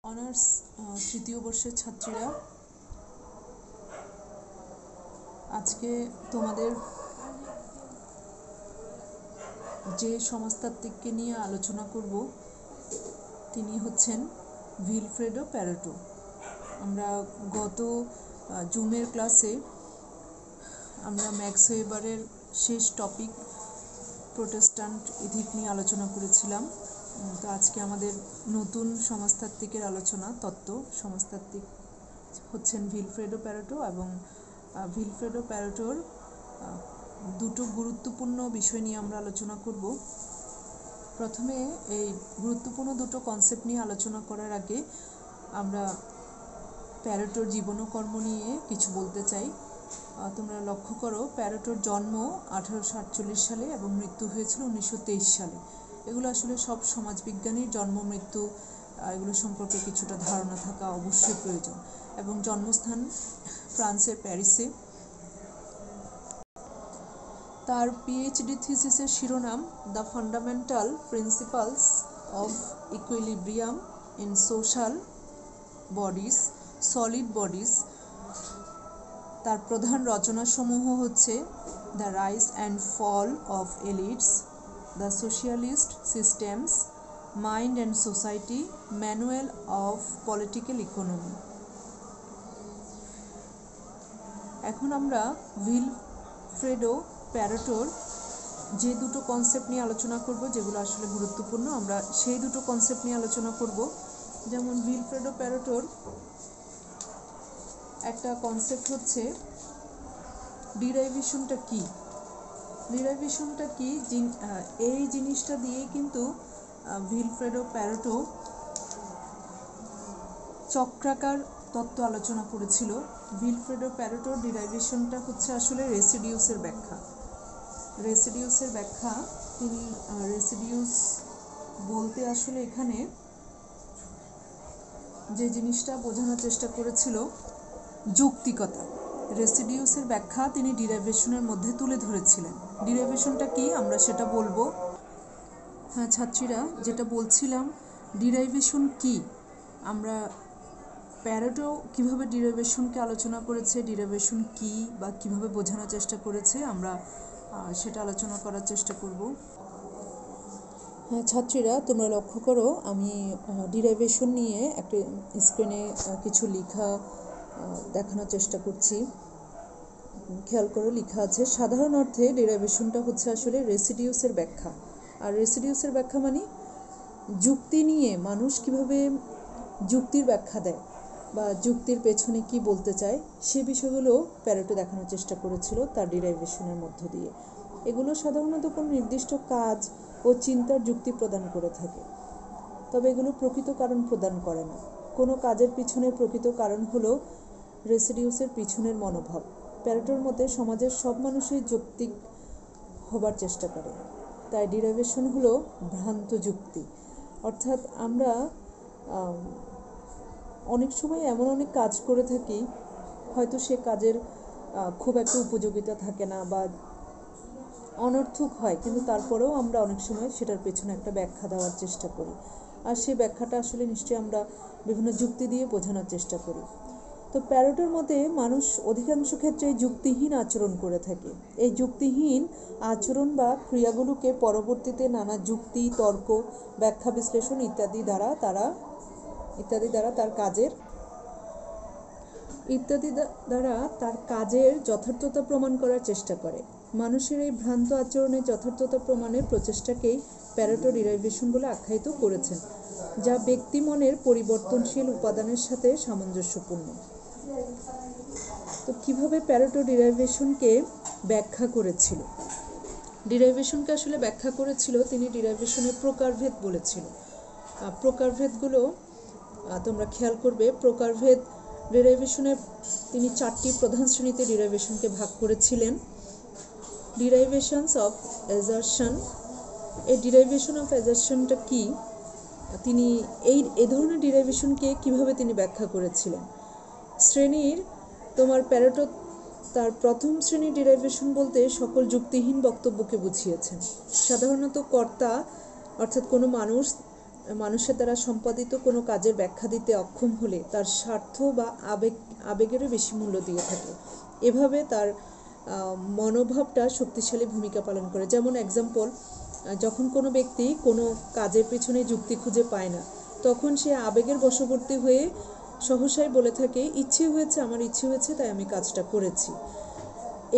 Honours তৃতীয় বর্ষের ছাত্রীরা, আজকে তোমাদের যে সমাজতাত্ত্বিককে নিয়ে আলোচনা করব তিনি হচ্ছেন ভিলফ্রেডো প্যারেটো। আমরা গত জুমের ক্লাসে আমরা ম্যাক্স ওয়েবারের শেষ টপিক প্রোটেস্ট্যান্ট ইথিক নিয়ে আলোচনা করেছিলাম। তো আজকে আমাদের নতুন সমাজতাত্ত্বিকের আলোচনা তত্ত্ব সমাজতাত্ত্বিক হচ্ছেন ভিলফ্রেডো প্যারেটো, এবং ভিলফ্রেডো প্যারেটোর দুটো গুরুত্বপূর্ণ বিষয় নিয়ে আমরা আলোচনা করব। প্রথমে এই গুরুত্বপূর্ণ দুটো কনসেপ্ট নিয়ে আলোচনা করার আগে আমরা প্যারেটোর জীবন ও কর্ম নিয়ে কিছু বলতে চাই। তোমরা লক্ষ্য করো, প্যারেটোর জন্ম 1848 সালে এবং মৃত্যু হয়েছিল 1923 সালে। এগুলো আসলে সব সমাজবিজ্ঞানীর জন্ম মৃত্যু এগুলো সম্পর্কে কিছুটা ধারণা থাকা অবশ্যই প্রয়োজন। এবং জন্মস্থান ফ্রান্সের প্যারিসে। তার পিএইচডি থিসিসের শিরোনাম the fundamental principles of equilibrium in social bodies, solid bodies. তার প্রধান রচনাসমূহ হচ্ছে the rise and fall of elites, the socialist systems, mind and society, manual of political economy. এখন আমরা ভিলফ্রেডো প্যারেটোর যে দুটো কনসেপ্ট নিয়ে আলোচনা করব, যেগুলো আসলে গুরুত্বপূর্ণ, আমরা সেই দুটো কনসেপ্ট নিয়ে আলোচনা করব। যেমন ভিলফ্রেডো প্যারেটোর একটা কনসেপ্ট হচ্ছে ডিরাইভেশনটা কি। ডিরাইভেশনটা কি, এই জিনিসটা দিয়ে কিন্তু ভিলফ্রেডো প্যারেটো চক্রাকার তত্ত্ব আলোচনা করেছিল। ভিলফ্রেডো প্যারেটোর ডিরাইভেশনটা হচ্ছে আসলে রেসিডিউসের ব্যাখ্যা। রেসিডিউসের ব্যাখ্যা তিনি রেসিডিউস বলতে আসলে এখানে যে জিনিসটা বোঝানোর চেষ্টা করেছিল, যৌক্তিকতা। রেসিডিউসের ব্যাখ্যা তিনি ডিরাইভেশনের মধ্যে তুলে ধরেছিলেন। ডিরাইভেশনটা কি আমরা সেটা বলবো। হ্যাঁ ছাত্রীরা, যেটা বলছিলাম ডিরাইভেশন কি, আমরা প্যারেটো কিভাবে ডিরাইভেশনকে আলোচনা করেছে, ডিরাইভেশন কি বা কিভাবে বোঝানোর চেষ্টা করেছে, আমরা সেটা আলোচনা করার চেষ্টা করব। হ্যাঁ ছাত্রীরা, তোমরা লক্ষ্য করো, আমি ডিরাইভেশন নিয়ে একটা স্ক্রিনে কিছু লেখা দেখানোর চেষ্টা করছি। খেয়াল করে লেখা আছে, সাধারণ অর্থে ডিরাইভেশনটা হচ্ছে আসলে রেসিডিউসের ব্যাখ্যা। আর রেসিডিউসের ব্যাখ্যা মানে যুক্তি নিয়ে মানুষ কিভাবে যুক্তির ব্যাখ্যা দেয় বা যুক্তির পেছনে কি বলতে চায়, সে বিষয়গুলো প্যারেটো দেখানোর চেষ্টা করেছিল তার ডিরাইভেশনের মধ্য দিয়ে। এগুলো সাধারণত কোনো নির্দিষ্ট কাজ ও চিন্তার যুক্তি প্রদান করে থাকে, তবে এগুলো প্রকৃত কারণ প্রদান করে না। কোনো কাজের পিছনের প্রকৃত কারণ হলো রেসিডিউসের পিছনের মনোভাব। প্যারেটোর মতে সমাজের সব মানুষই যৌক্তিক হবার চেষ্টা করে, তাই ডিরাইভেশন হলো ভ্রান্ত যুক্তি। অর্থাৎ আমরা অনেক সময় এমন অনেক কাজ করে থাকি, হয়তো সে কাজের খুব একটা উপযোগিতা থাকে না বা অনর্থক হয়, কিন্তু তারপরেও আমরা অনেক সময় সেটার পেছনে একটা ব্যাখ্যা দেওয়ার চেষ্টা করি। আর সেই ব্যাখ্যাটা আসলে নিশ্চয়ই আমরা বিভিন্ন যুক্তি দিয়ে বোঝানোর চেষ্টা করি। তো প্যারেটোর মতে মানুষ অধিকাংশ ক্ষেত্রে যুক্তিহীন আচরণ করে থাকে। এই যুক্তিহীন আচরণ বা ক্রিয়াগুলোকে পরবর্তীতে নানা যুক্তি, তর্ক, ব্যাখ্যা, বিশ্লেষণ ইত্যাদি দ্বারা তার কাজের যথার্থতা প্রমাণ করার চেষ্টা করে। মানুষের এই ভ্রান্ত আচরণের যথার্থতা প্রমাণের প্রচেষ্টাকেই প্যারেটো ডিরাইভেশন বলে আখ্যায়িত করেছেন, যা ব্যক্তি মনের পরিবর্তনশীল উপাদানের সাথে সামঞ্জস্যপূর্ণ। তো কিভাবে প্যারেটো ডিরাইভেশনকে ব্যাখ্যা করেছিল? ডিরাইভেশনকে আসলে ব্যাখ্যা করেছিল, তিনি ডিরাইভেশনের প্রকারভেদ বলেছিল। প্রকারভেদগুলো তোমরা খেয়াল করবে। প্রকারভেদ ডিরাইভেশনের তিনি 4টি প্রধান শ্রেণীতে ডিরাইভেশনকে ভাগ করেছিলেন। ডিরাইভেশনস অফ অ্যাজারশন। এই ডিরাইভেশন অফ অ্যাজারশনটা কি, তিনি এই ধরনের ডিরাইভেশনকে কিভাবে তিনি ব্যাখ্যা করেছিলেন? শ্রেণীর প্যারেটো তার প্রথম শ্রেণীর ডিরাইভেশন বলতে সকল যুক্তিহীন বক্তব্যকে বুঝিয়েছেন। সাধারণত কর্তা অর্থাৎ কোনো মানুষ মানুষের দ্বারা সম্পাদিত কোনো কাজের ব্যাখ্যা দিতে অক্ষম হলে তার স্বার্থ বা আবেগেরও বেশি মূল্য দিয়ে থাকে। এভাবে তার মনোভাবটা শক্তিশালী ভূমিকা পালন করে। যেমন এক্সাম্পল, যখন কোনো ব্যক্তি কোনো কাজের পেছনে যুক্তি খুঁজে পায় না, তখন সে আবেগের বশবর্তী হয়ে সহসাই বলে থাকে, আমার ইচ্ছে হয়েছে তাই আমি কাজটা করেছি।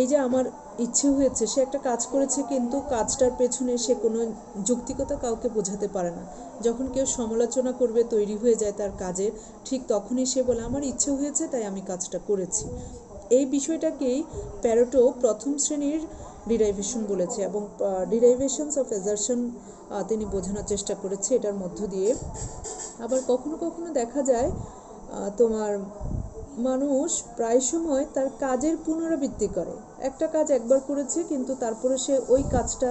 এই যে আমার ইচ্ছে হয়েছে, সে একটা কাজ করেছে, কিন্তু কাজটার পেছনে সে কোনো যৌক্তিকতা কাউকে বোঝাতে পারে না। যখন কেউ সমালোচনা করবে, তৈরি হয়ে যায় তার কাজের, ঠিক তখনই সে বলে আমার ইচ্ছে হয়েছে তাই আমি কাজটা করেছি। এই বিষয়টাকেই প্যারেটো প্রথম শ্রেণীর ডিরাইভেশন বলেছে, এবং ডিরাইভেশনস অফ অ্যাসারশন তিনি বোঝানোর চেষ্টা করেছে এটার মধ্য দিয়ে। আবার কখনো কখনো দেখা যায় তোমার মানুষ প্রায় সময় তার কাজের পুনরাবৃত্তি করে। একটা কাজ একবার করেছে, কিন্তু তারপরে সে ওই কাজটা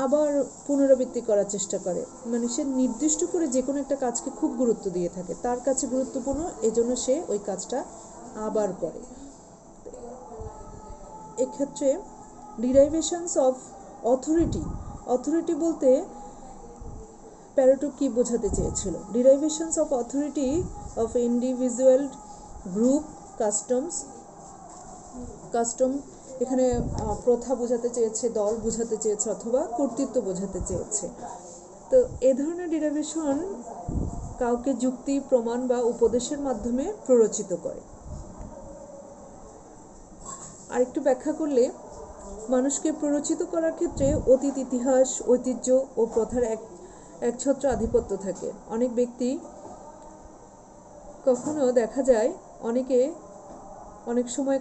আবার পুনরাবৃত্তি করার চেষ্টা করে। মানে সে নির্দিষ্ট করে যে কোনো একটা কাজকে খুব গুরুত্ব দিয়ে থাকে, তার কাছে গুরুত্বপূর্ণ, এজন্য সে ওই কাজটা আবার করে। এক্ষেত্রে ডিরাইভেশনস অফ অথরিটি বলতে প্যারেটো কি বোঝাতে চেয়েছিল? Derivations of authority of individual, group, custom এখানে প্রথা বোঝাতে চেয়েছে, দল বোঝাতে চেয়েছে, অথবা কর্তৃত্ব বোঝাতে চেয়েছে। তো এ ধরনের ডিরাইভেশন কাউকে যুক্তি, প্রমাণ বা উপদেশের মাধ্যমে প্ররোচিত করে। আরেকটু ব্যাখ্যা করলে, মানুষকে প্ররোচিত করার ক্ষেত্রে অতীত, ইতিহাস, ঐতিহ্য ও প্রথার একছত্র আধিপত্য থাকে। অনেক ব্যক্তি, কখনো দেখা যায় অনেক সময়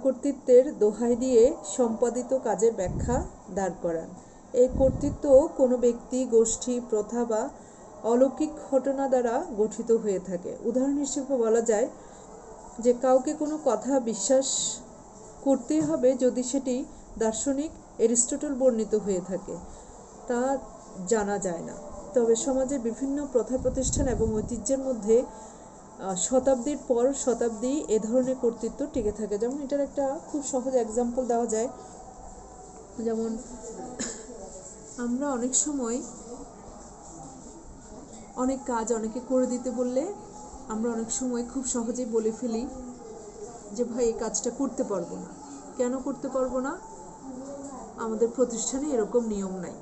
কর্তৃত্বের দোহাই দিয়ে সম্পাদিত কাজের ব্যাখ্যা দাঁড় করান। এই কর্তৃত্ব কোনো ব্যক্তি, গোষ্ঠী, প্রথা বা অলৌকিক ঘটনা দ্বারা গঠিত হয়ে থাকে। উদাহরণ হিসেবে বলা যায় যে কাউকে কোনো কথা বিশ্বাস করতেই হবে যদি সেটি দার্শনিক এরিস্টটল বর্ণিত হয়ে থাকে, তা জানা যায় না। তবে সমাজের বিভিন্ন প্রথা, প্রতিষ্ঠান এবং ঐতিহ্যের মধ্যে শতাব্দীর পর শতাব্দী এ ধরনের কর্তৃত্ব টিকে থাকে। যেমন এটার একটা খুব সহজ এক্সাম্পল দেওয়া যায়, যেমন আমরা অনেক সময় অনেক কাজ অনেকে করে দিতে বললে আমরা অনেক সময় খুব সহজেই বলে ফেলি যে ভাই এই কাজটা করতে পারবো না। কেন করতে পারবো না? আমাদের প্রতিষ্ঠানে এরকম নিয়ম নাই।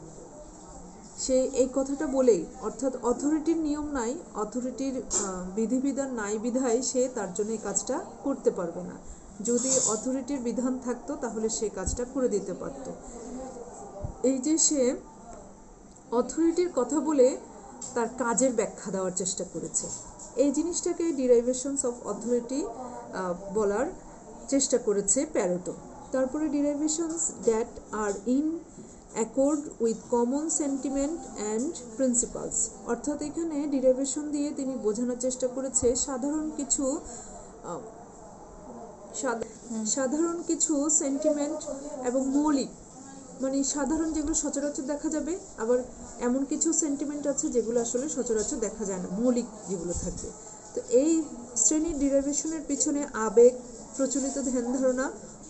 সে এই কথাটা বলেই, অর্থাৎ অথরিটির নিয়ম নাই, অথরিটির বিধিবিধান নাই বিধায় সে তার জন্য এই কাজটা করতে পারবে না। যদি অথরিটির বিধান থাকতো তাহলে সে কাজটা করে দিতে পারতো। এই যে সে অথরিটির কথা বলে তার কাজের ব্যাখ্যা দেওয়ার চেষ্টা করেছে, এই জিনিসটাকে ডিরাইভেশনস অফ অথরিটি বলার চেষ্টা করেছে প্যারেটো। তারপরে derivations that are in accord with common sentiment and principles, অর্থাৎ এখানে ডিরাইভেশন দিয়ে তিনি বোঝানোর চেষ্টা করেছে সাধারণ কিছু সেন্টিমেন্ট এবং মৌলিক, মানে সাধারণ যেগুলো সচরাচর দেখা যাবে, আবার এমন কিছু সেন্টিমেন্ট আছে যেগুলো আসলে সচরাচর দেখা যায় না, মৌলিক যেগুলো থাকবে। তো এই শ্রেণীর ডিরাইভেশনের পিছনে আবেগ, প্রচলিত ধ্যান ধারণা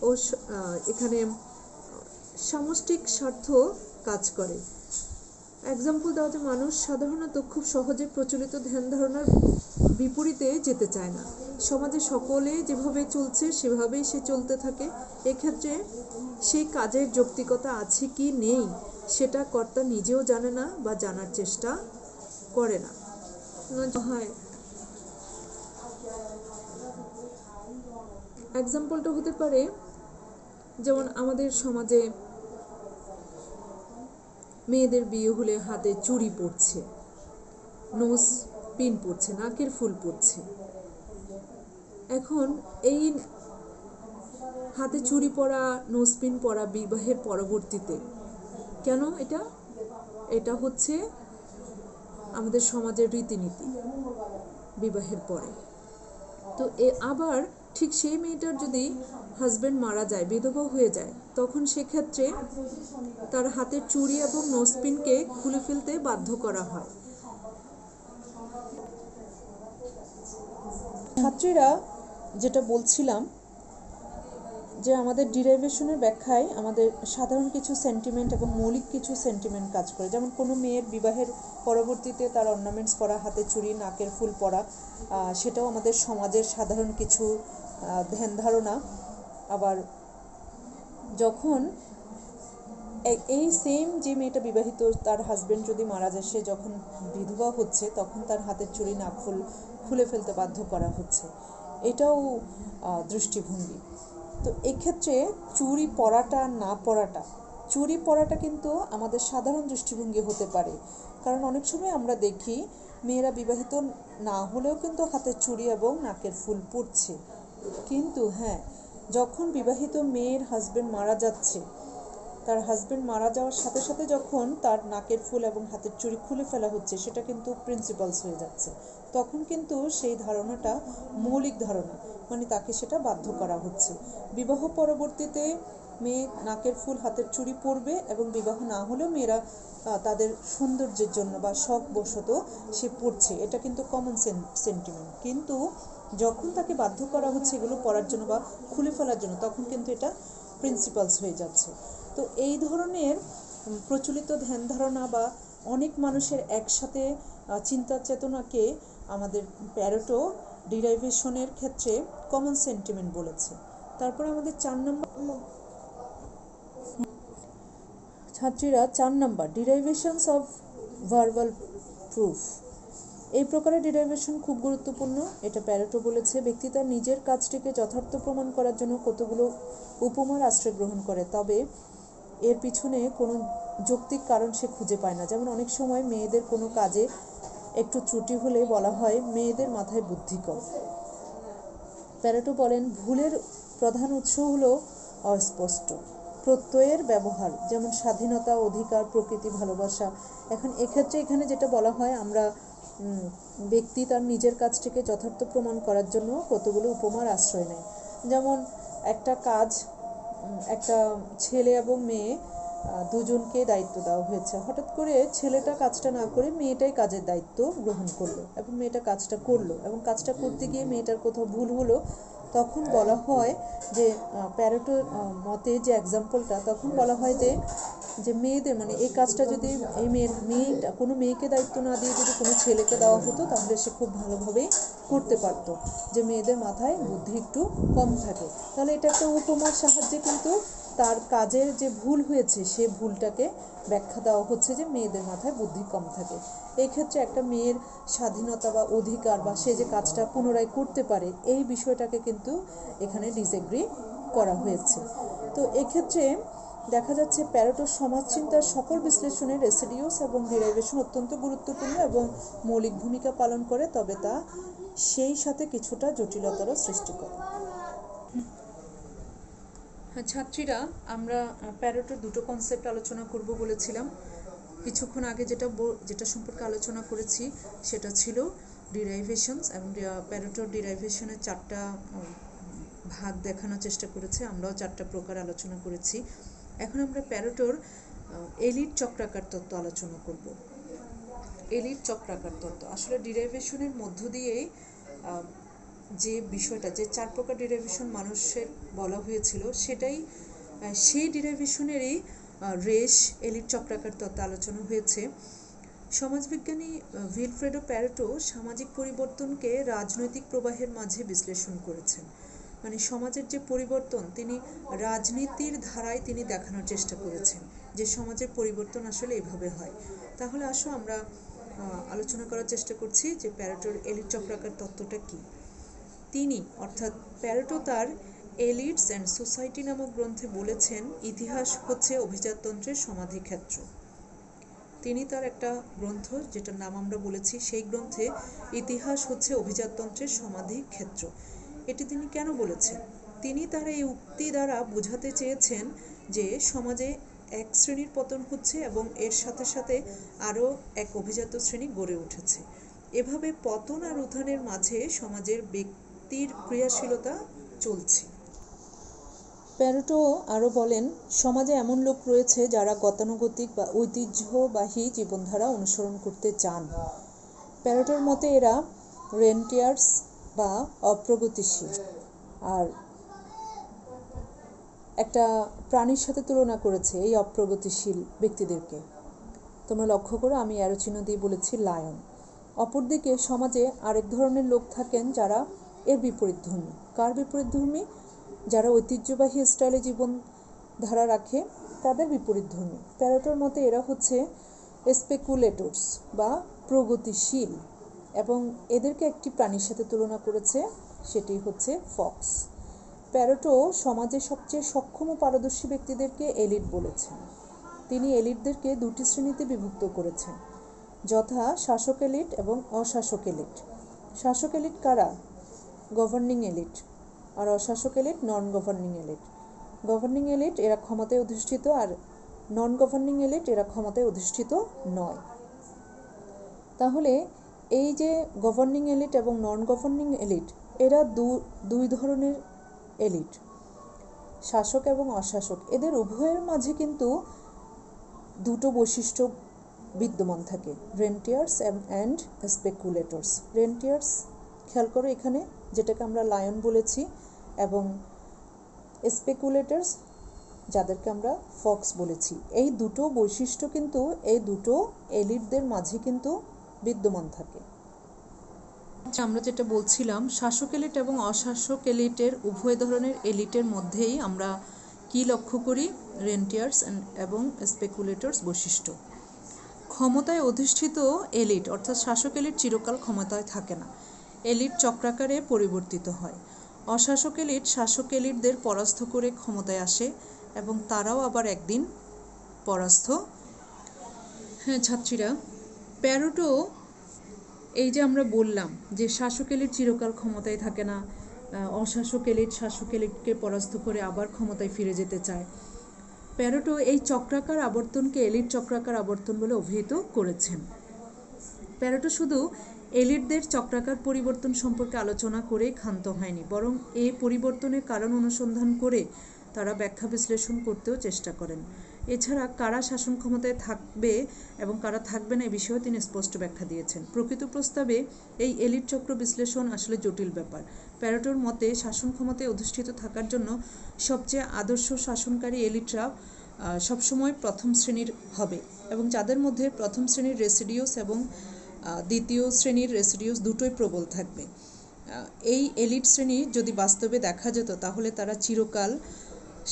ও এখানে সামষ্টিক স্বার্থ কাজ করে। এক্সাম্পল দেওয়া যে মানুষ সাধারণত খুব সহজে প্রচলিত ধ্যান ধারণার বিপরীতে যেতে চায় না। সমাজে সকলে যেভাবে চলছে সেভাবেই সে চলতে থাকে। এক্ষেত্রে সেই কাজের যৌক্তিকতা আছে কি নেই সেটা কর্তা নিজেও জানে না বা জানার চেষ্টা করে না। হয় এক্সাম্পলটা হতে পারে, যেমন আমাদের সমাজে মেয়েদের বিয়ে হলে হাতে চুড়ি পরছে, নোজ পিন পরছে, নাকের ফুল পরছে। এখন এই হাতে চুড়ি পরা, নোজ পিন পরা বিবাহের পরবর্তীতে কেন? এটা হচ্ছে আমাদের সমাজের রীতিনীতি বিবাহের পরে। তো আবার ঠিক সেই মেয়েটার যদি হাজব্যান্ড মারা যায়, বিধবা হয়ে যায়, তখন সেক্ষেত্রে তার হাতের চুড়ি এবং নোজপিনকে খুলে ফেলতে বাধ্য করা হয়। ছাত্রীরা যেটা বলছিলাম যে আমাদের ডিরাইভেশনের ব্যাখ্যায় আমাদের সাধারণ কিছু সেন্টিমেন্ট এবং মৌলিক কিছু সেন্টিমেন্ট কাজ করে। যেমন কোনো মেয়ের বিবাহের পরবর্তীতে তার অর্নামেন্টস পরা, হাতে চুড়ি, নাকের ফুল পরা, সেটাও আমাদের সমাজের সাধারণ কিছু ধ্যান ধারণা। আবার যখন এই সেম যে মেয়েটা বিবাহিত, তার হাজব্যান্ড যদি মারা যায়, সে যখন বিধবা হচ্ছে তখন তার হাতের চুড়ি, নাক ফুল খুলে ফেলতে বাধ্য করা হচ্ছে, এটাও দৃষ্টিভঙ্গি। তো এক্ষেত্রে চুড়ি পরাটা না পরাটা, চুড়ি পরাটা কিন্তু আমাদের সাধারণ দৃষ্টিভঙ্গি হতে পারে, কারণ অনেক সময় আমরা দেখি মেয়েরা বিবাহিত না হলেও কিন্তু হাতের চুড়ি এবং নাকের ফুল পরছে। কিন্তু হ্যাঁ, যখন বিবাহিত মেয়ের হাজব্যান্ড মারা যাচ্ছে, তার হাজব্যান্ড মারা যাওয়ার সাথে সাথে যখন তার নাকের ফুল এবং হাতের চুড়ি খুলে ফেলা হচ্ছে, সেটা কিন্তু প্রিন্সিপালস হয়ে যাচ্ছে। তখন কিন্তু সেই ধারণাটা মৌলিক ধারণা, মানে তাকে সেটা বাধ্য করা হচ্ছে। বিবাহ পরবর্তীতে মেয়ে নাকের ফুল, হাতের চুড়ি পরবে, এবং বিবাহ না হলেও মেয়েরা তাদের সৌন্দর্যের জন্য বা শখবশত সে পরছে, এটা কিন্তু কমন সেন্টিমেন্ট। কিন্তু যখন তাকে বাধ্য করা হচ্ছে এগুলো পরার জন্য বা খুলে ফেলার জন্য, তখন কিন্তু এটা প্রিন্সিপালস হয়ে যাচ্ছে। তো এই ধরনের প্রচলিত ধ্যান ধারণা বা অনেক মানুষের একসাথে চিন্তা চেতনাকে আমাদের প্যারেটো ডিরাইভেশনের ক্ষেত্রে কমন সেন্টিমেন্ট বলেছে। তারপর আমাদের 4 নম্বর ছাত্রীরা 4 নম্বর ডিরাইভেশনস অফ ভার্বাল প্রুফ। এই প্রকারের ডিরাইভেশন খুব গুরুত্বপূর্ণ। এটা প্যারেটো বলেছে, ব্যক্তি তার নিজের কাজটিকে যথার্থ প্রমাণ করার জন্য কতগুলো উপমার আশ্রয় গ্রহণ করে, তবে এর পিছনে কোনো যৌক্তিক কারণ সে খুঁজে পায় না। যেমন অনেক সময় মেয়েদের কোনো কাজে একটু ত্রুটি হলে বলা হয় মেয়েদের মাথায় বুদ্ধি কম। প্যারেটো বলেন, ভুলের প্রধান উৎস হলো অস্পষ্ট প্রত্যয়ের ব্যবহার, যেমন স্বাধীনতা, অধিকার, প্রকৃতি, ভালোবাসা। এখন এখানে যেটা বলা হয়, আমরা ব্যক্তি তার নিজের কাজটিকে যথার্থ প্রমাণ করার জন্য কতগুলো উপমার আশ্রয় নেয়। যেমন একটা কাজ, একটা ছেলে এবং মেয়ে দুজনকে দায়িত্ব দেওয়া হয়েছে। হঠাৎ করে ছেলেটা কাজটা না করে মেয়েটাই কাজের দায়িত্ব গ্রহণ করলো, এবং মেয়েটা কাজটা করলো, এবং কাজটা করতে গিয়ে মেয়েটার কোথাও ভুল হলো। তখন বলা হয় যে প্যারেটোর মতে যে এক্সাম্পলটা, তখন বলা হয় যে মেয়েদের, মানে এই কাজটা যদি এই মেয়েটা কোনো মেয়েকে দায়িত্ব না দিয়ে যদি কোনো ছেলেকে দেওয়া হতো, তাহলে সে খুব ভালোভাবেই করতে পারতো। যে মেয়েদের মাথায় বুদ্ধি একটু কম থাকে। তাহলে এটা একটা উপমার সাহায্যে কিন্তু তার কাজের যে ভুল হয়েছে সে ভুলটাকে ব্যাখ্যা দেওয়া হচ্ছে যে মেয়েদের মাথায় বুদ্ধি কম থাকে। এই ক্ষেত্রে একটা মেয়ের স্বাধীনতা বা অধিকার, বা সে যে কাজটা পুনরায় করতে পারে, এই বিষয়টাকে কিন্তু এখানে ডিসএগ্রি করা হয়েছে। তো এক্ষেত্রে দেখা যাচ্ছে প্যারেটোর সমাজচিন্তার সকল বিশ্লেষণে রেসিডিউস এবং ডিরাইভেশন অত্যন্ত গুরুত্বপূর্ণ এবং মৌলিক ভূমিকা পালন করে, তবে তা সেই সাথে কিছুটা জটিলতারও সৃষ্টি করে। ছাত্রীরা, আমরা প্যারেটোর দুটো কনসেপ্ট আলোচনা করব বলেছিলাম। কিছুক্ষণ আগে যেটা সম্পর্কে আলোচনা করেছি সেটা ছিল ডিরাইভেশনস, এবং প্যারেটোর ডিরাইভেশনের 4টা ভাগ দেখানোর চেষ্টা করেছে। আমরাও 4টা প্রকার আলোচনা করেছি। এখন আমরা প্যারেটোর এলিট চক্রাকার তত্ত্ব আলোচনা করব। এলিট চক্রাকার তত্ত্ব আসলে ডিরাইভেশনের মধ্য দিয়েই যে বিষয়টা, যে 4 প্রকার ডিরাইভেশন মানুষের বলা হয়েছিল, সেটাই সেই ডিরাইভেশনেরই রেশ এলিট চক্রাকার তত্ত্ব আলোচনা হয়েছে। সমাজবিজ্ঞানী ভিলফ্রেডো প্যারেটো সামাজিক পরিবর্তনকে রাজনৈতিক প্রবাহের মাঝে বিশ্লেষণ করেছেন। মানে সমাজের যে পরিবর্তন, তিনি রাজনীতির ধারায় তিনি দেখানোর চেষ্টা করেছেন যে সমাজের পরিবর্তন আসলে এভাবে হয়। তাহলে আসো আমরা আলোচনা করার চেষ্টা করছি যে প্যারেটোর এলিট চক্রাকার তত্ত্বটা কী। তিনি অর্থাৎ প্যারেটো তার এলিটস অ্যান্ড সোসাইটি নামক গ্রন্থে বলেছেন, ইতিহাস হচ্ছে অভিজাততন্ত্রের সমাধিক্ষেত্র। তিনি তার একটা গ্রন্থ, যেটার নাম আমরা বলেছি, সেই গ্রন্থে ইতিহাস হচ্ছে অভিজাততন্ত্রের সমাধিক্ষেত্র। এটি তিনি কেন বলেছেন? তিনি তার এই উক্তি দ্বারা বোঝাতে চেয়েছেন যে সমাজে এক শ্রেণীর পতন হচ্ছে এবং এর সাথে সাথে আরও এক অভিজাত শ্রেণী গড়ে উঠেছে। এভাবে পতন আর উত্থানের মাঝে সমাজের ব্যক্তির ক্রিয়াশীলতা চলছে। প্যারেটো আরও বলেন, সমাজে এমন লোক রয়েছে যারা গতানুগতিক বা ঐতিহ্যবাহী জীবনধারা অনুসরণ করতে চান। প্যারেটোর মতে এরা রেন্টিয়ার্স বা অপ্রগতিশীল। আর একটা প্রাণীর সাথে তুলনা করেছে এই অপ্রগতিশীল ব্যক্তিদেরকে। তোমরা লক্ষ্য করো, আমি অ্যারো চিহ্ন দিয়ে বলেছি লায়ন। অপরদিকে সমাজে আরেক ধরনের লোক থাকেন যারা এর বিপরীতধর্মী। কার বিপরীতধর্মী? যারা ঐতিহ্যবাহী স্টাইলে জীবন ধারা রাখে তাদের বিপরীতধর্মী। প্যারেটোর মতে এরা হচ্ছে স্পেকুলেটরস বা প্রগতিশীল, এবং এদেরকে একটি প্রাণীর সাথে তুলনা করেছে, সেটি হচ্ছে ফক্স। প্যারেটো সমাজের সবচেয়ে সক্ষম ও পারদর্শী ব্যক্তিদেরকে এলিট বলেছেন। তিনি এলিটদেরকে দুটি শ্রেণীতে বিভক্ত করেছেন, যথা শাসক এলিট এবং অশাসক এলিট। শাসক এলিট কারা? Governing elite. আর অশাসক elite non governing elite. Governing elite এরা ক্ষমতায় অধিষ্ঠিত, আর নন গভর্নিং এলিট এরা ক্ষমতায় অধিষ্ঠিত নয়। তাহলে এই যে গভর্নিং এলিট এবং নন গভর্নিং এলিট, এরা দুই ধরনের এলিট, শাসক এবং অশাসক। এদের উভয়ের মাঝে কিন্তু দুটো বৈশিষ্ট্য বিদ্যমান থাকে, রেন্টিয়ার্স অ্যান্ড স্পেকুলেটরস। রেন্টিয়ার্স খেয়াল করো এখানে, যেটাকে আমরা লায়ন বলেছি, এবং স্পেকুলেটরস যাদেরকে আমরা ফক্স বলেছি। এই দুটো বৈশিষ্ট্য কিন্তু এই দুটো এলিটদের মাঝে কিন্তু বিদ্যমান থাকে। আমরা যেটা বলছিলাম, শাসক এলিট এবং অশাসক এলিটের উভয় ধরনের এলিটের মধ্যেই আমরা কি লক্ষ্য করি? রেন্টিয়ার্স এবং স্পেকুলেটরস বৈশিষ্ট্য। ক্ষমতায় অধিষ্ঠিত এলিট অর্থাৎ শাসক এলিট চিরকাল ক্ষমতায় থাকে না, এলিট চক্রাকারে পরিবর্তিত হয়। অশাসক এলিট শাসক এলিটদের পরাস্ত করে ক্ষমতায় আসে এবং তারাও আবার একদিন পরাস্ত। হ্যাঁ ছাত্রীরা, প্যারেটো এই যে আমরা বললাম যে শাসক এলিট চিরকাল ক্ষমতায় থাকে না, অশাসক এলিট শাসক এলিটকে পরাস্ত করে আবার ক্ষমতায় ফিরে যেতে চায়। প্যারেটো এই চক্রাকার আবর্তনকে এলিট চক্রাকার আবর্তন বলে অভিহিত করেছেন। প্যারেটো শুধু এলিটদের চক্রাকার পরিবর্তন সম্পর্কে আলোচনা করেই ক্ষান্ত হয়নি, বরং এই পরিবর্তনের কারণ অনুসন্ধান করে তারা ব্যাখ্যা বিশ্লেষণ করতেও চেষ্টা করেন। এছাড়া কারা শাসন ক্ষমতায় থাকবে এবং কারা থাকবে না এ বিষয়েও তিনি স্পষ্ট ব্যাখ্যা দিয়েছেন। প্রকৃত প্রস্তাবে এই এলিট চক্র বিশ্লেষণ আসলে জটিল ব্যাপার। প্যারেটোর মতে শাসন ক্ষমতায় অধিষ্ঠিত থাকার জন্য সবচেয়ে আদর্শ শাসনকারী এলিটরা সবসময় প্রথম শ্রেণীর হবে, এবং যাদের মধ্যে প্রথম শ্রেণীর রেসিডিওস এবং দ্বিতীয় শ্রেণীর রেসিডিওস দুটোই প্রবল থাকবে। এই এলিট শ্রেণী যদি বাস্তবে দেখা যেত তাহলে তারা চিরকাল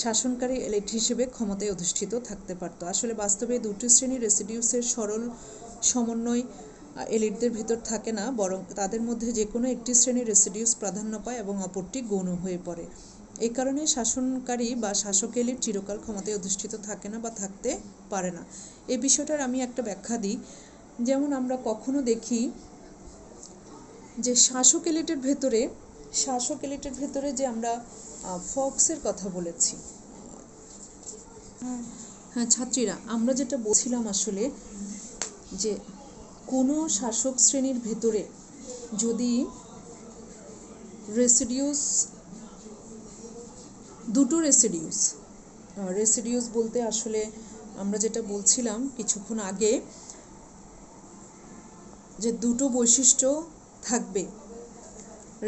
শাসনকারী এলিট হিসেবে ক্ষমতায় অধিষ্ঠিত থাকতে পারত। আসলে বাস্তবে দুটি শ্রেণীর রেসিডিউসের সরল সমন্বয় এলিটদের ভিতর থাকে না, বরং তাদের মধ্যে যে কোনো একটি শ্রেণীর রেসিডিউস প্রাধান্য পায় এবং অপরটি গৌণ হয়ে পড়ে। এই কারণে শাসনকারী বা শাসক এলিট চিরকাল ক্ষমতায় অধিষ্ঠিত থাকে না বা থাকতে পারে না। এই বিষয়টার আমি একটা ব্যাখ্যা দিই। যেমন আমরা কখনো দেখি যে শাসক এলিটের ভেতরে যে আমরা ফক্সের কথা বলেছি। হ্যাঁ ছাত্রীরা, আমরা যেটা বলছিলাম আসলে যে কোনো শাসক শ্রেণীর ভেতরে যদি দুটো রেসিডিউস বলতে আসলে আমরা যেটা বলছিলাম কিছুক্ষণ আগে, যে দুটো বৈশিষ্ট্য থাকবে,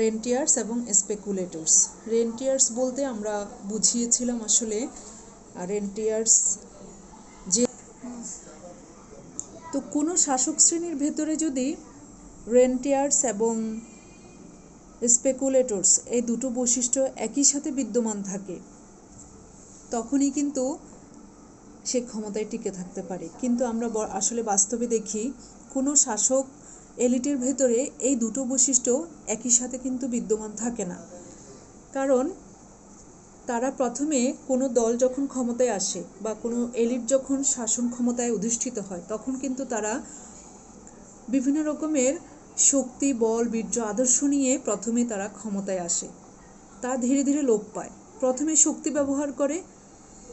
রেন্টিয়ার্স এবং স্পেকুলেটরস। রেন্টিয়ার্স বলতে আমরা বুঝিয়েছিলাম আসলে রেন্টিয়ার্স যে, তো কোনো শাসক শ্রেণীর ভেতরে যদি রেন্টিয়ার্স এবং স্পেকুলেটরস এই দুটো বৈশিষ্ট্য একই সাথে বিদ্যমান থাকে তখনই কিন্তু সে ক্ষমতায় টিকে থাকতে পারে। কিন্তু আমরা আসলে বাস্তবে দেখি কোনো শাসক এলিটের ভেতরে এই দুটো বৈশিষ্ট্য একই সাথে কিন্তু বিদ্যমান থাকে না, কারণ তারা প্রথমে কোনো দল যখন ক্ষমতায় আসে বা কোনো এলিট যখন শাসন ক্ষমতায় অধিষ্ঠিত হয় তখন কিন্তু তারা বিভিন্ন রকমের শক্তি, বল, বীর্য, আদর্শ নিয়ে প্রথমে তারা ক্ষমতায় আসে। তা ধীরে ধীরে লোপ পায়। প্রথমে শক্তি ব্যবহার করে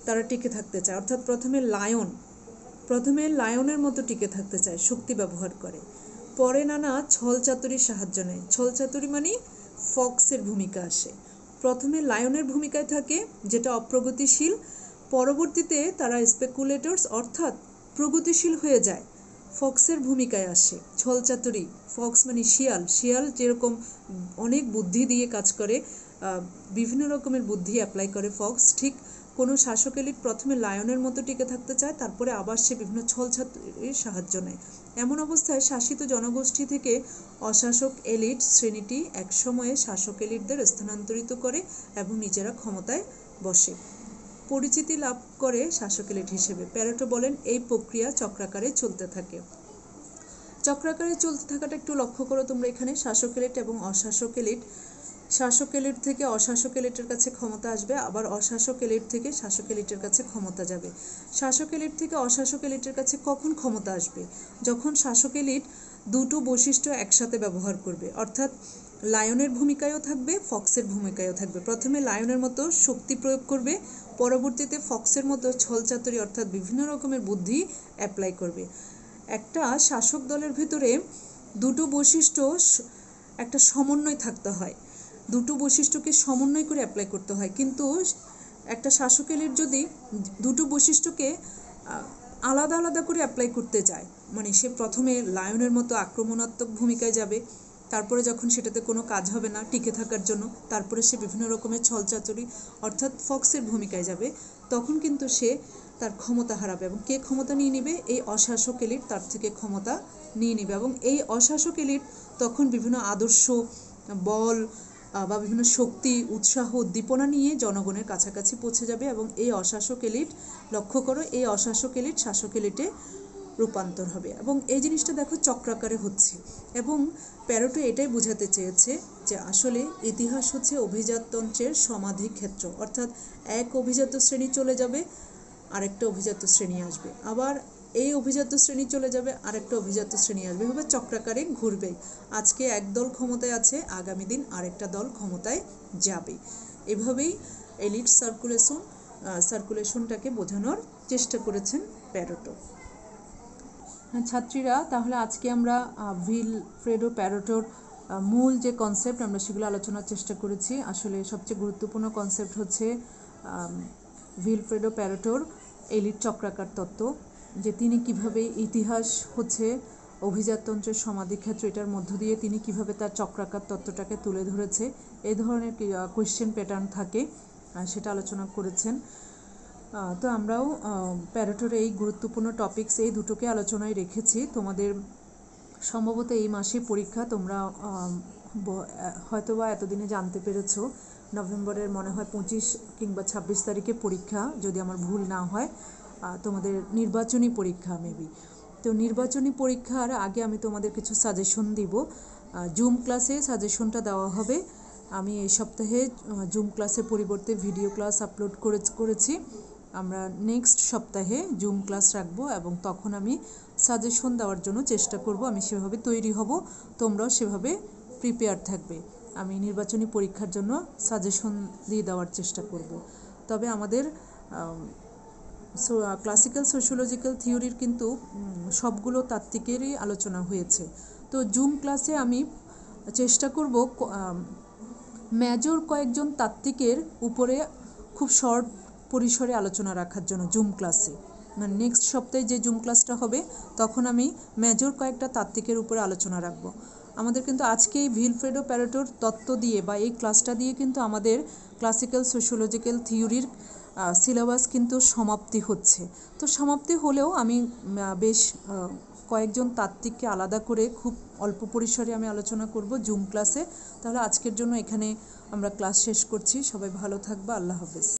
তারা টিকে থাকতে চায়, অর্থাৎ প্রথমে লায়নের মতো টিকে থাকতে চায়, শক্তি ব্যবহার করে। পরে নানা ছলচাতুরির সাহায্য নেয়। ছলচাতুরি মানে ফক্সের ভূমিকা আসে। প্রথমে লায়নের ভূমিকায় থাকে যেটা অপ্রগতিশীল, পরবর্তীতে তারা স্পেকুলেটরস অর্থাৎ প্রগতিশীল হয়ে যায়, ফক্সের ভূমিকায় আসে। ছলচাতুরি, ফক্স মানে শিয়াল যেরকম অনেক বুদ্ধি দিয়ে কাজ করে, বিভিন্ন রকমের বুদ্ধি অ্যাপ্লাই করে ফক্স, ঠিক কোনো শাসক এলিট প্রথমে লায়নের মতো টিকে থাকতে চায়, তারপরে আবার সে বিভিন্ন ছলছাতুরির সাহায্য নেয়। এমন অবস্থায় শাসিত জনগোষ্ঠী থেকে অশাসক এলিট শ্রেণীটি একসময়ে শাসক এলিটদের স্থানান্তরিত করে এবং নিজেরা ক্ষমতায় বসে, পরিচিতি লাভ করে শাসক এলিট হিসেবে। প্যারেটো বলেন এই প্রক্রিয়া চক্রাকারে চলতে থাকে। চক্রাকারে চলতে থাকাটা একটু লক্ষ্য করো তোমরা এখানে, শাসক এলিট এবং অশাসক এলিট। শাসক এলিট থেকে অশাসক এলিটের কাছে ক্ষমতা আসবে, আবার অশাসক এলিট থেকে শাসক এলিটের কাছে ক্ষমতা যাবে। শাসক এলিট থেকে অশাসক এলিটের কাছে কখন ক্ষমতা আসবে? যখন শাসক এলিট দুটো বৈশিষ্ট্য একসাথে ব্যবহার করবে, অর্থাৎ লায়নের ভূমিকায়ও থাকবে, ফক্সের ভূমিকায়ও থাকবে। প্রথমে লায়নের মতো শক্তি প্রয়োগ করবে, পরবর্তীতে ফক্সের মতো ছলচাতুরি অর্থাৎ বিভিন্ন রকমের বুদ্ধি অ্যাপ্লাই করবে। একটা শাসক দলের ভিতরে দুটো বৈশিষ্ট্য একটা সমন্বয় থাকতে হয়, দুটো বৈশিষ্ট্যকে সমন্বয় করে অ্যাপ্লাই করতে হয়। কিন্তু একটা শাসক এলিট যদি দুটো বৈশিষ্ট্যকে আলাদা আলাদা করে অ্যাপ্লাই করতে যায়, মানে সে প্রথমে লায়নের মতো আক্রমণাত্মক ভূমিকায় যাবে, তারপরে যখন সেটাতে কোনো কাজ হবে না টিকে থাকার জন্য, তারপরে সে বিভিন্ন রকমের ছলচাতুরি অর্থাৎ ফক্সের ভূমিকায় যাবে, তখন কিন্তু সে তার ক্ষমতা হারাবে। এবং কে ক্ষমতা নিয়ে নেবে? এই অশাসক এলিট তার থেকে ক্ষমতা নিয়ে নেবে। এবং এই অশাসক এলিট তখন বিভিন্ন আদর্শ, বল বা বিভিন্ন শক্তি, উৎসাহ, উদ্দীপনা নিয়ে জনগণের কাছাকাছি পৌঁছে যাবে। এবং এই অশাসক এলিট, লক্ষ্য করো, এই অশাসক এলিট শাসক এলিটে রূপান্তর হবে। এবং এই জিনিসটা দেখো চক্রাকারে হচ্ছে। এবং প্যারেটো এটাই বোঝাতে চেয়েছে যে আসলে ইতিহাস হচ্ছে অভিজাততন্ত্রের সমাধি ক্ষেত্র, অর্থাৎ এক অভিজাত শ্রেণী চলে যাবে, আরেকটা অভিজাত শ্রেণী আসবে, আবার এই অভিজাত শ্রেণী চলে যাবে, আরেকটা অভিজাত শ্রেণী আসবে, এভাবে চক্রাকারে ঘুরবে। আজকে এক দল ক্ষমতায় আছে, আগামী দিন আরেকটা দল ক্ষমতায় যাবে। এভাবেই এলিট সার্কুলেশনটাকে বোঝানোর চেষ্টা করেছেন প্যারেটো। ছাত্রীরা, তাহলে আজকে আমরা ভিলফ্রেডো প্যারেটোর মূল যে কনসেপ্ট আমরা সেগুলো আলোচনার চেষ্টা করেছি। আসলে সবচেয়ে গুরুত্বপূর্ণ কনসেপ্ট হচ্ছে ভিলফ্রেডো প্যারেটোর এলিট চক্রাকার তত্ত্ব, যে তিনি কিভাবে ইতিহাস হচ্ছে অভিজাততন্ত্রের সমাধিক্ষেত্র, এটার মধ্য দিয়ে তিনি কিভাবে তার চক্রাকার তত্ত্বটাকে তুলে ধরেছে। এই ধরনের কোয়েশ্চেন প্যাটার্ন থাকে, সেটা আলোচনা করেছেন। তো আমরাও প্যারেটোর এই গুরুত্বপূর্ণ টপিকস এই দুটোকে আলোচনায় রেখেছি। তোমাদের সম্ভবত এই মাসে পরীক্ষা, তোমরা হয়তোবা এতদিনে জানতে পেরেছো নভেম্বরের মনে হয় 25 কিংবা 26 তারিখে পরীক্ষা, যদি আমার ভুল না হয়, তোমাদের নির্বাচনী পরীক্ষা মেবি। তো নির্বাচনী পরীক্ষার আগে আমি তোমাদের কিছু সাজেশন দিব। জুম ক্লাসে সাজেশনটা দেওয়া হবে। আমি এই সপ্তাহে জুম ক্লাসের পরিবর্তে ভিডিও ক্লাস আপলোড করেছি। আমরা নেক্সট সপ্তাহে জুম ক্লাস রাখবো এবং তখন আমি সাজেশন দেওয়ার জন্য চেষ্টা করব। আমি সেভাবে তৈরি হব, তোমরাও সেভাবে প্রিপেয়ার থাকবে। আমি নির্বাচনী পরীক্ষার জন্য সাজেশন দিয়ে দেওয়ার চেষ্টা করব। তবে আমাদের ক্লাসিক্যাল সোশিওলজিক্যাল থিওরির কিন্তু সবগুলো তাত্ত্বিকেরই আলোচনা হয়েছে। তো জুম ক্লাসে আমি চেষ্টা করব মেজর কয়েকজন তাত্ত্বিকের উপরে খুব শর্ট পরিসরে আলোচনা রাখার জন্য জুম ক্লাসে, মানে নেক্সট সপ্তাহে যে জুম ক্লাসটা হবে তখন আমি মেজর কয়েকটা তাত্ত্বিকের উপরে আলোচনা রাখব। আমাদের কিন্তু আজকে এই ভিলফ্রেডো প্যারেটোর তত্ত্ব দিয়ে বা এই ক্লাসটা দিয়ে কিন্তু আমাদের ক্লাসিক্যাল সোশিওলজিক্যাল থিওরির সিলেবাস কিন্তু সমাপ্তি হচ্ছে। তো সমাপ্তি হলেও আমি বেশ কয়েকজন তাত্ত্বিককে আলাদা করে খুব অল্প পরিসরে আমি আলোচনা করব জুম ক্লাসে। তাহলে আজকের জন্য এখানে আমরা ক্লাস শেষ করছি। সবাই ভালো থাকবা। আল্লাহ হাফেজ।